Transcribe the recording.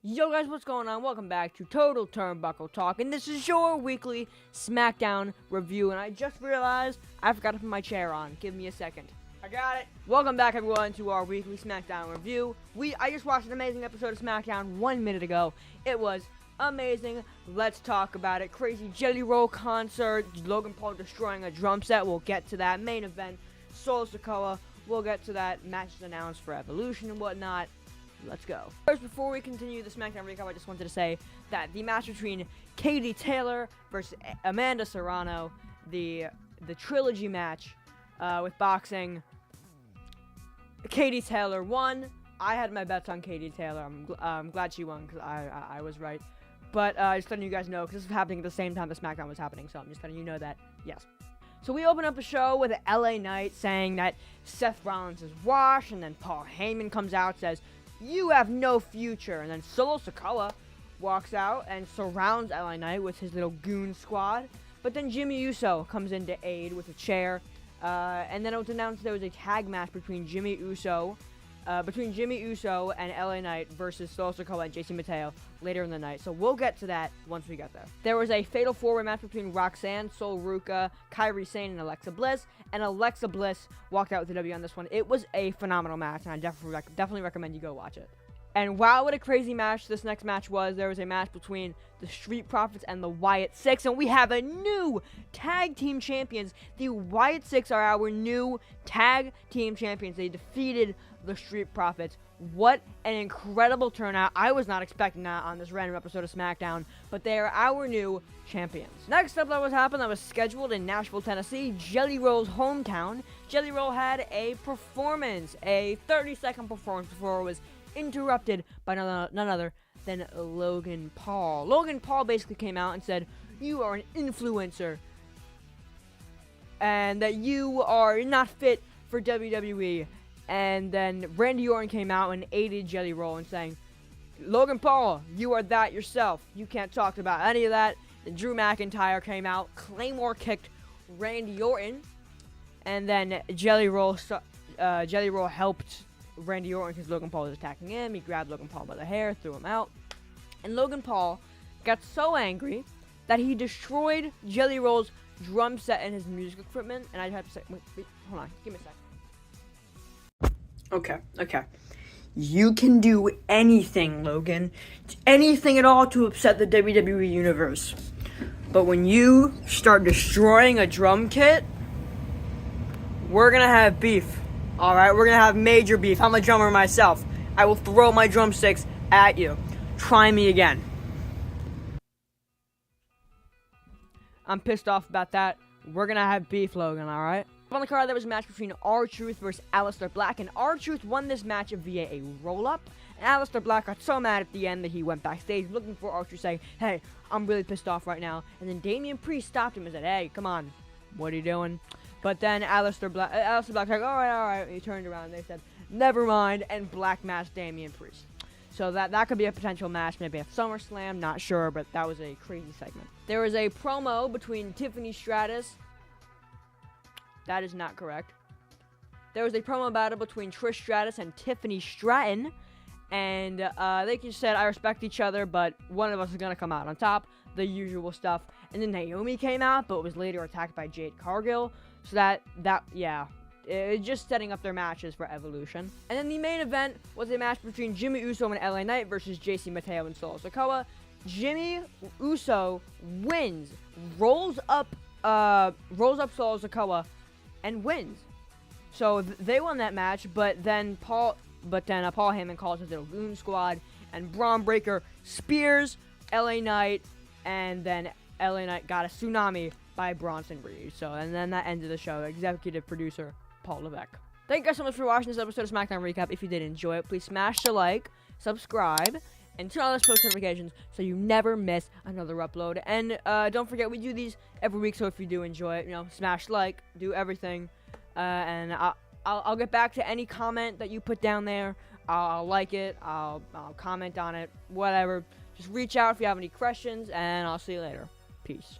Yo guys, what's going on? Welcome back to Total Turnbuckle Talk, and this is your weekly SmackDown review, and I just realized I forgot to put my chair on. Give me a second. I got it. Welcome back everyone to our weekly SmackDown review. I just watched an amazing episode of SmackDown 1 minute ago. It was amazing. Let's talk about it. Crazy Jelly Roll concert, Logan Paul destroying a drum set. We'll get to that. Main event, Solo Sikoa. We'll get to that. Matches announced for Evolution and whatnot. Let's go. First, before we continue the SmackDown recap, I just wanted to say that the match between Katie Taylor versus Amanda Serrano, the trilogy match with boxing, Katie Taylor won. I had my bets on Katie Taylor. I'm glad she won because I was right. But just letting you guys know, because this was happening at the same time the SmackDown was happening, so I'm just letting you know that, yes. So we open up the show with LA Knight saying that Seth Rollins is washed, and then Paul Heyman comes out and says, "You have no future." And then Solo Sikoa walks out and surrounds LA Knight with his little goon squad. But then Jimmy Uso comes in to aid with a chair. And then it was announced there was a tag match between Jimmy Uso and LA Knight versus Solo Sikoa and JC Mateo later in the night. So we'll get to that once we get there. There was a fatal four-way match between Roxanne, Sol Ruca, Kairi Sane, and Alexa Bliss. And Alexa Bliss walked out with the W on this one. It was a phenomenal match, and I definitely recommend you go watch it. And wow, what a crazy match this next match was. There was a match between the Street Profits and the Wyatt Six, and we have a new tag team champions. The Wyatt Six are our new tag team champions. They defeated the Street Profits. What an incredible turnout. I was not expecting that on this random episode of SmackDown, but they are our new champions. Next up that was scheduled in Nashville, Tennessee, Jelly Roll's hometown. Jelly Roll had a performance, a 30-second performance before it was interrupted by none other than Logan Paul. Logan Paul basically came out and said, "You are an influencer, and that you are not fit for WWE." And then Randy Orton came out and aided Jelly Roll and saying, "Logan Paul, you are that yourself. You can't talk about any of that." Then Drew McIntyre came out, Claymore kicked Randy Orton, and then Jelly Roll helped Randy Orton because Logan Paul was attacking him. He grabbed Logan Paul by the hair, threw him out, and Logan Paul got so angry that he destroyed Jelly Roll's drum set and his music equipment. And I have to say, wait, hold on, give me a second. Okay. You can do anything, Logan. Anything at all to upset the WWE Universe. But when you start destroying a drum kit, we're gonna have beef. Alright, we're gonna have major beef. I'm a drummer myself. I will throw my drumsticks at you. Try me again. I'm pissed off about that. We're gonna have beef, Logan, alright? On the card, there was a match between R-Truth versus Aleister Black, and R-Truth won this match via a roll-up. And Aleister Black got so mad at the end that he went backstage looking for R-Truth, saying, "Hey, I'm really pissed off right now." And then Damian Priest stopped him and said, "Hey, come on, what are you doing?" But then Aleister Black's like, all right. He turned around and they said, "Never mind," and Black matched Damian Priest. So that could be a potential match, maybe at SummerSlam, not sure, but that was a crazy segment. There was a promo between Tiffany Stratus. That is not correct. There was a promo battle between Trish Stratus and Tiffany Stratton, and they just said, "I respect each other, but one of us is going to come out on top," the usual stuff. And then Naomi came out, but was later attacked by Jade Cargill. So it's just setting up their matches for Evolution. And then the main event was a match between Jimmy Uso and LA Knight versus JC Mateo and Solo Sikoa. Jimmy Uso wins, rolls up Solo Sikoa, and wins. So they won that match, but then Paul Heyman calls his little goon squad, and Braun Breaker spears LA Knight, and then LA Knight got a tsunami by Bronson Reed. And then that ended the show. Executive producer Paul Levesque. Thank you guys so much for watching this episode of SmackDown Recap. If you did enjoy it, please smash the like, subscribe, and turn on those post notifications so you never miss another upload. And don't forget, we do these every week, so if you do enjoy it, smash like, do everything, and I'll get back to any comment that you put down there. I'll like it, I'll comment on it, whatever. Just reach out if you have any questions, and I'll see you later. Peace.